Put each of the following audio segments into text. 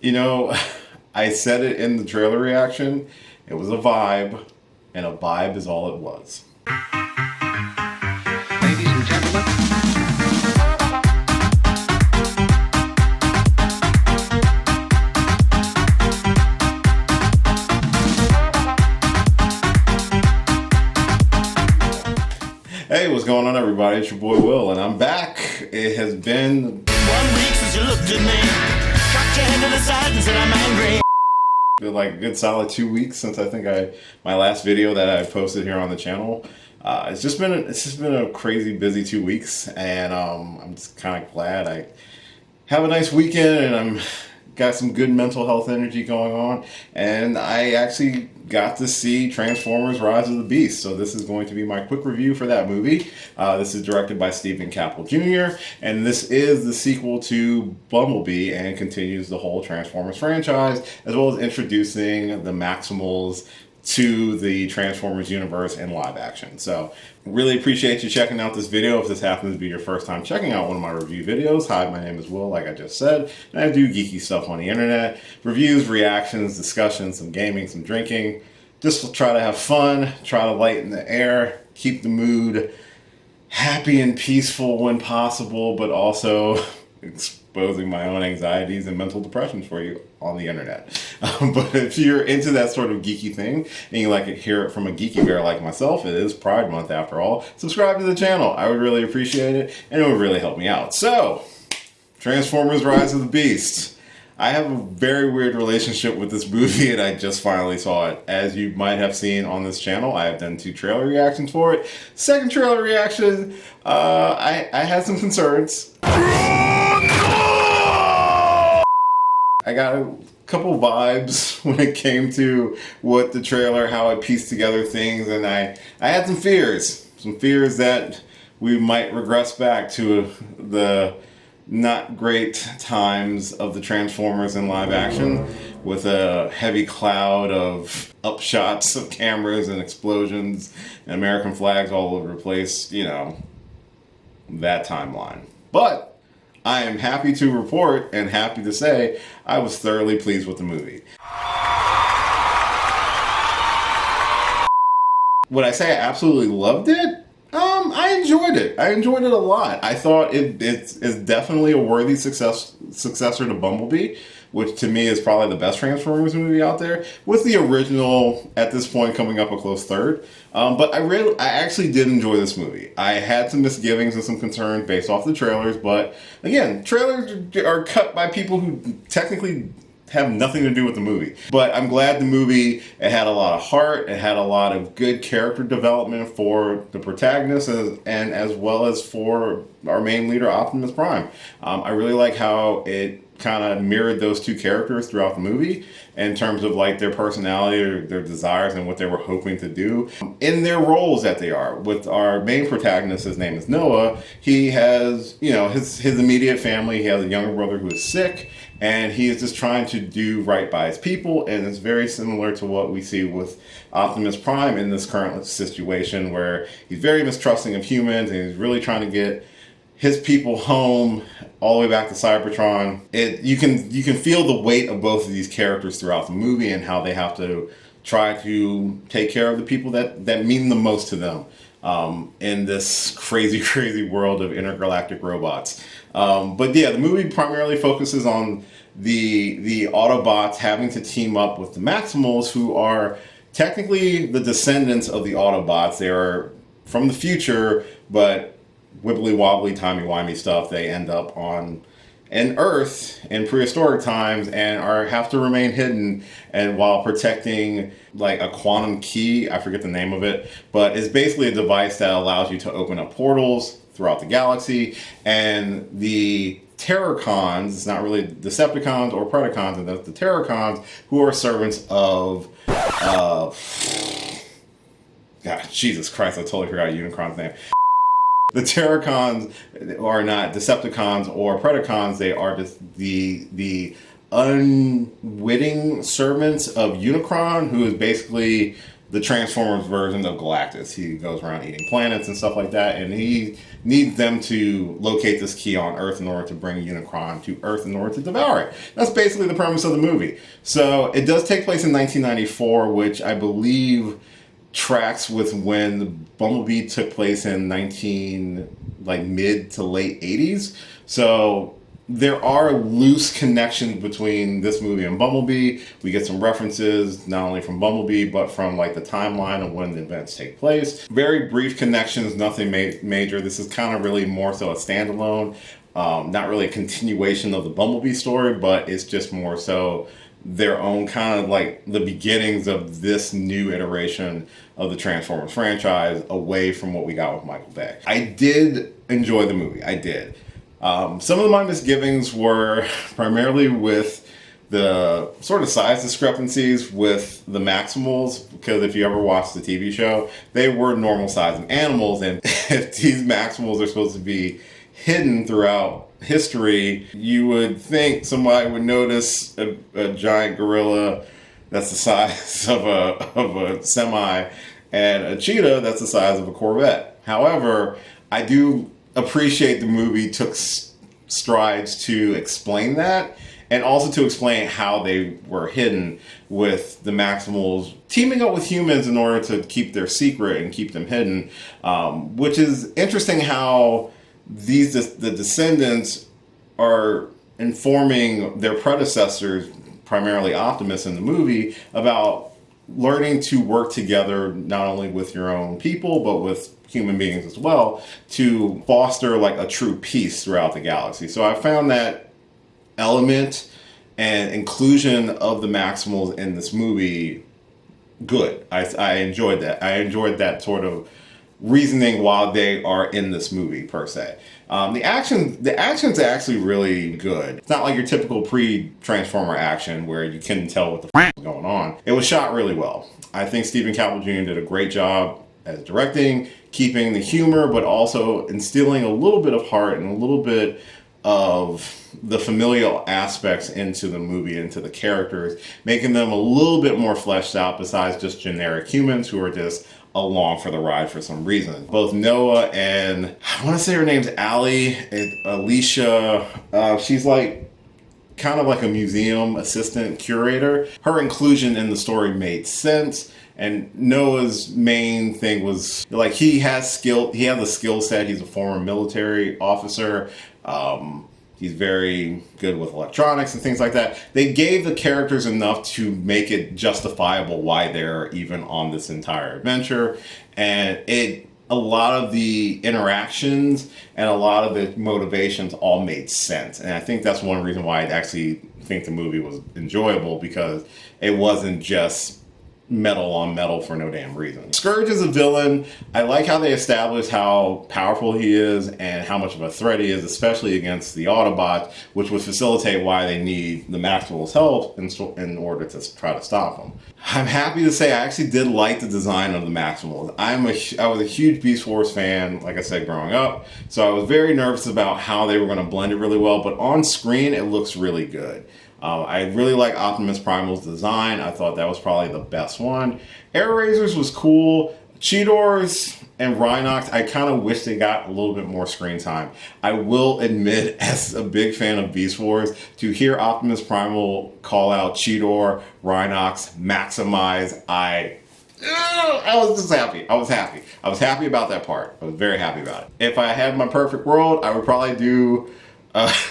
You know, I said it in the trailer reaction. It was a vibe, and a vibe is all it was. Ladies and gentlemen. Hey, what's going on, everybody? It's your boy Will, and I'm back. It has been 1 week since you looked at me, cocked your head to the side and said I'm angry. like a good solid 2 weeks since I think my last video that I posted here on the channel. It's just been a crazy busy 2 weeks, and I'm just kind of glad I have a nice weekend, and I'm got some good mental health energy going on, and I actually got to see Transformers Rise of the Beast. So this is going to be my quick review for that movie. This is directed by Stephen Caple Jr., and this is the sequel to Bumblebee and continues the whole Transformers franchise, as well as introducing the Maximals to the Transformers universe in live action. So really appreciate you checking out this video. If this happens to be your first time checking out one of my review videos, hi, my name is Will, like I just said, and I do geeky stuff on the internet. Reviews, reactions, discussions, some gaming, some drinking. Just try to have fun, try to lighten the air, keep the mood happy and peaceful when possible, but also exposing my own anxieties and mental depressions for you on the internet. But if you're into that sort of geeky thing and you like to hear it from a geeky bear like myself, it is Pride Month after all, subscribe to the channel. I would really appreciate it, and it would really help me out. So, Transformers Rise of the Beast. I have a very weird relationship with this movie, and I just finally saw it. As you might have seen on this channel, I have done 2 trailer reactions for it. Second trailer reaction, I had some concerns. I got a couple vibes when it came to what the trailer, how it pieced together things, and I had some fears that we might regress back to the not great times of the Transformers in live action, with a heavy cloud of upshots of cameras and explosions and American flags all over the place, you know, that timeline. But I am happy to report and happy to say I was thoroughly pleased with the movie. Would I say I absolutely loved it? I enjoyed it. I enjoyed it a lot. I thought it's definitely a worthy successor to Bumblebee, which to me is probably the best Transformers movie out there, with the original at this point coming up a close third. But I actually did enjoy this movie. I had some misgivings and some concerns based off the trailers, but again, trailers are cut by people who technically have nothing to do with the movie. But I'm glad the movie, it had a lot of heart, it had a lot of good character development for the protagonist, and as well as for our main leader, Optimus Prime. I really like how it kind of mirrored those 2 characters throughout the movie in terms of like their personality or their desires and what they were hoping to do in their roles that they are. With our main protagonist, his name is Noah. He has, you know, his immediate family. He has a younger brother who is sick, and he is just trying to do right by his people, and it's very similar to what we see with Optimus Prime in this current situation, where he's very mistrusting of humans, and he's really trying to get his people home all the way back to Cybertron. You can feel the weight of both of these characters throughout the movie, and how they have to try to take care of the people that mean the most to them in this crazy world of intergalactic robots. But yeah, the movie primarily focuses on the Autobots having to team up with the Maximals, who are technically the descendants of the Autobots. They are from the future, but wibbly wobbly, timey-wimey stuff. They end up on an Earth in prehistoric times and have to remain hidden, and while protecting like a quantum key, I forget the name of it, but it's basically a device that allows you to open up portals throughout the galaxy. And the Terrorcons, it's not really Decepticons or Predacons, and that's the Terrorcons, who are servants of God, Jesus Christ, I totally forgot Unicron's name. The Terrorcons are not Decepticons or Predacons. They are just the unwitting servants of Unicron, who is basically the Transformers version of Galactus. He goes around eating planets and stuff like that, and he needs them to locate this key on Earth in order to bring Unicron to Earth in order to devour it. That's basically the premise of the movie. So it does take place in 1994, which I believe tracks with when Bumblebee took place in mid to late 80s. So there are loose connections between this movie and Bumblebee. We get some references, not only from Bumblebee, but from the timeline of when the events take place. Very brief connections, nothing major. This is kind of really more so a standalone, not really a continuation of the Bumblebee story, but it's just more so their own kind of the beginnings of this new iteration of the Transformers franchise away from what we got with Michael Bay. I did enjoy the movie. I did. Some of my misgivings were primarily with the sort of size discrepancies with the Maximals, because if you ever watched the TV show, they were normal sized animals, and if these Maximals are supposed to be hidden throughout history, you would think somebody would notice a giant gorilla that's the size of a semi and a cheetah that's the size of a Corvette. However, I do appreciate the movie took strides to explain that, and also to explain how they were hidden, with the Maximals teaming up with humans in order to keep their secret and keep them hidden, which is interesting how the descendants are informing their predecessors, primarily Optimus in the movie, about learning to work together not only with your own people but with human beings as well, to foster a true peace throughout the galaxy. So I found that element and inclusion of the Maximals in this movie good. I enjoyed that. I enjoyed that sort of reasoning while they are in this movie per se. The action's actually really good. It's not like your typical pre-Transformer action where you couldn't tell what the f*** was going on. It was shot really well. I think Stephen Campbell Jr. did a great job as directing, keeping the humor, but also instilling a little bit of heart and a little bit of the familial aspects into the movie, into the characters, making them a little bit more fleshed out besides just generic humans who are just along for the ride for some reason. Both Noah and, I want to say her name's Alicia, she's kind of like a museum assistant curator. Her inclusion in the story made sense. And Noah's main thing was he has a skill set. He's a former military officer. He's very good with electronics and things like that. They gave the characters enough to make it justifiable why they're even on this entire adventure. And a lot of the interactions and a lot of the motivations all made sense. And I think that's one reason why I actually think the movie was enjoyable, because it wasn't just metal on metal for no damn reason. Scourge is a villain. I like how they establish how powerful he is and how much of a threat he is, especially against the Autobots, which would facilitate why they need the Maximals' help in order to try to stop him. I'm happy to say I actually did like the design of the Maximals. I was a huge Beast Wars fan, like I said, growing up, so I was very nervous about how they were going to blend it really well, but on screen it looks really good. I really like Optimus Primal's design. I thought that was probably the best one. Air Razors was cool. Cheetors and Rhinox, I kind of wish they got a little bit more screen time. I will admit, as a big fan of Beast Wars, to hear Optimus Primal call out Cheetor, Rhinox, Maximize, I was just happy. I was happy about that part. I was very happy about it. If I had my perfect world, I would probably do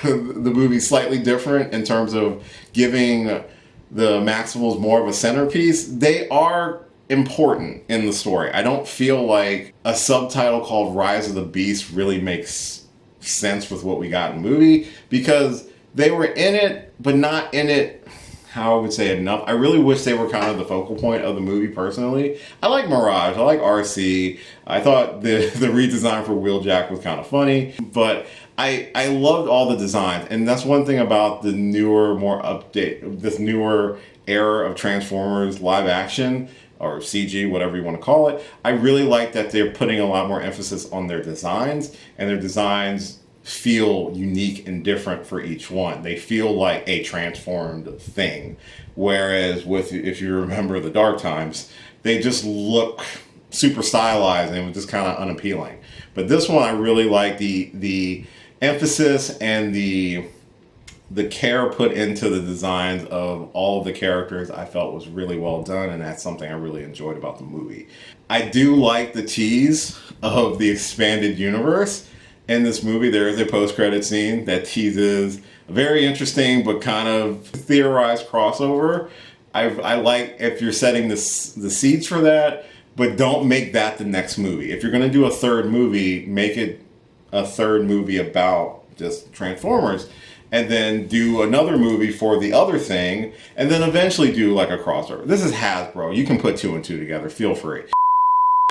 the movie slightly different in terms of giving the Maximals more of a centerpiece. They are important in the story. I don't feel like a subtitle called Rise of the Beast really makes sense with what we got in the movie, because they were in it, but not in it, how I would say, enough. I really wish they were kind of the focal point of the movie personally. I like Mirage, I like RC. I thought the redesign for Wheeljack was kind of funny, but I loved all the designs, and that's one thing about the newer, this newer era of Transformers live action, or CG, whatever you want to call it. I really like that they're putting a lot more emphasis on their designs, and their designs feel unique and different for each one. They feel like a transformed thing. Whereas if you remember the Dark Times, they just look super stylized and it was just kind of unappealing. But this one, I really like the emphasis and the care put into the designs of all of the characters. I felt was really well done, and that's something I really enjoyed about the movie. I do like the tease of the expanded universe. In this movie, there is a post-credit scene that teases a very interesting but kind of theorized crossover. I like if you're setting the seeds for that, but don't make that the next movie. If you're going to do a third movie, make it a third movie about just Transformers, and then do another movie for the other thing, and then eventually do like a crossover. This is Hasbro. You can put 2 and 2 together. Feel free.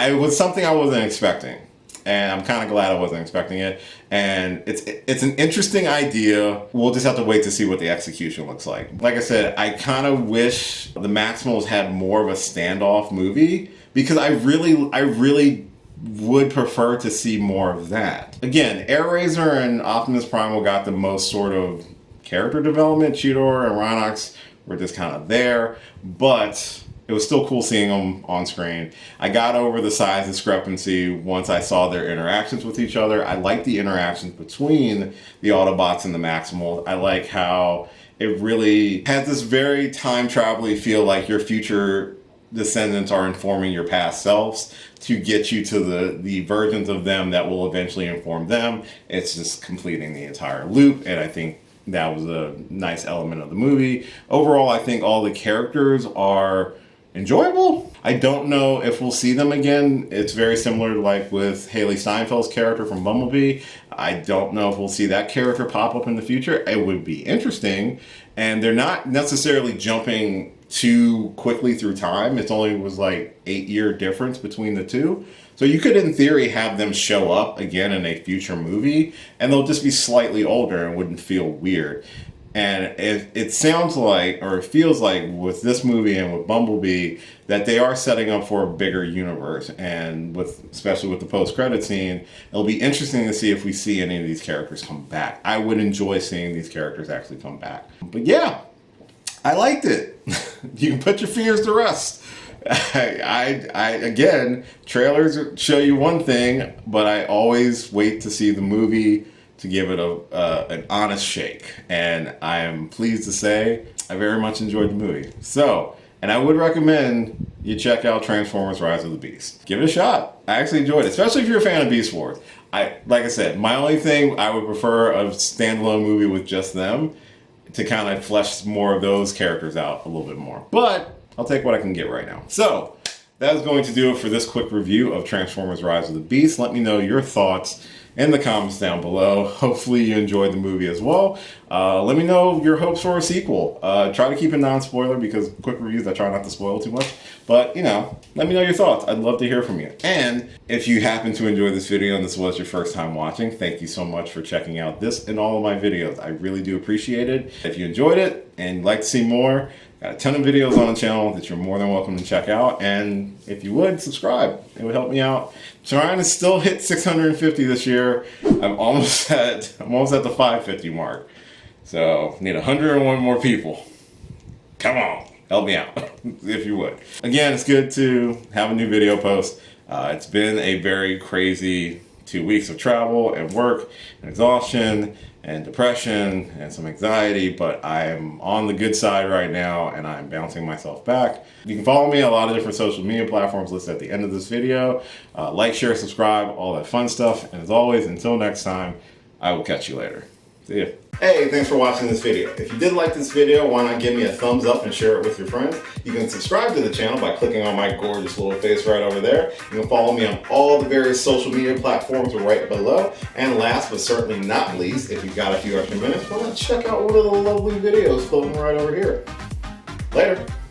It was something I wasn't expecting, and I'm kind of glad I wasn't expecting it. And it's an interesting idea. We'll just have to wait to see what the execution looks like. Like I said, I kind of wish the Maximals had more of a standoff movie, because I really would prefer to see more of that. Again, Air Razor and Optimus Primal got the most sort of character development. Cheetor and Rhinox were just kind of there, but it was still cool seeing them on screen. I got over the size discrepancy once I saw their interactions with each other. I like the interactions between the Autobots and the Maximals. I like how it really has this very time travel-y feel, like your future descendants are informing your past selves to get you to the versions of them that will eventually inform them. It's just completing the entire loop, and I think that was a nice element of the movie. Overall, I think all the characters are enjoyable. I don't know if we'll see them again. It's very similar like with Haley Steinfeld's character from Bumblebee. I don't know if we'll see that character pop up in the future. It would be interesting, and they're not necessarily jumping too quickly through time. It only was like 8-year difference between the two. So you could, in theory, have them show up again in a future movie, and they'll just be slightly older and wouldn't feel weird. And it sounds like, or it feels like with this movie and with Bumblebee, that they are setting up for a bigger universe. And especially with the post-credit scene, it'll be interesting to see if we see any of these characters come back. I would enjoy seeing these characters actually come back. But yeah, I liked it. You can put your fears to rest. Again, trailers show you one thing, but I always wait to see the movie to give it an honest shake. And I am pleased to say I very much enjoyed the movie. So, and I would recommend you check out Transformers Rise of the Beast. Give it a shot. I actually enjoyed it, especially if you're a fan of Beast Wars. Like I said, my only thing, I would prefer a standalone movie with just them to kind of flesh more of those characters out a little bit more. But I'll take what I can get right now. So, that is going to do it for this quick review of Transformers Rise of the Beast. Let me know your thoughts in the comments down below. Hopefully you enjoyed the movie as well. Let me know your hopes for a sequel. Try to keep it non-spoiler, because quick reviews, I try not to spoil too much. But, let me know your thoughts. I'd love to hear from you. And if you happen to enjoy this video and this was your first time watching, thank you so much for checking out this and all of my videos. I really do appreciate it. If you enjoyed it and you'd like to see more, got a ton of videos on the channel that you're more than welcome to check out. And if you would, subscribe. It would help me out. I'm trying to still hit 650 this year. I'm almost at the 550 mark. So need 101 more people. Come on, help me out if you would. Again, it's good to have a new video post. It's been a very crazy 2 weeks of travel and work and exhaustion and depression and some anxiety, but I'm on the good side right now and I'm bouncing myself back. You can follow me on a lot of different social media platforms listed at the end of this video. Like, share, subscribe, all that fun stuff. And as always, until next time, I will catch you later. See ya. Hey, thanks for watching this video. If you did like this video, why not give me a thumbs up and share it with your friends? You can subscribe to the channel by clicking on my gorgeous little face right over there. You can follow me on all the various social media platforms right below. And last but certainly not least, if you've got a few extra minutes, why not check out one of the lovely videos floating right over here. Later.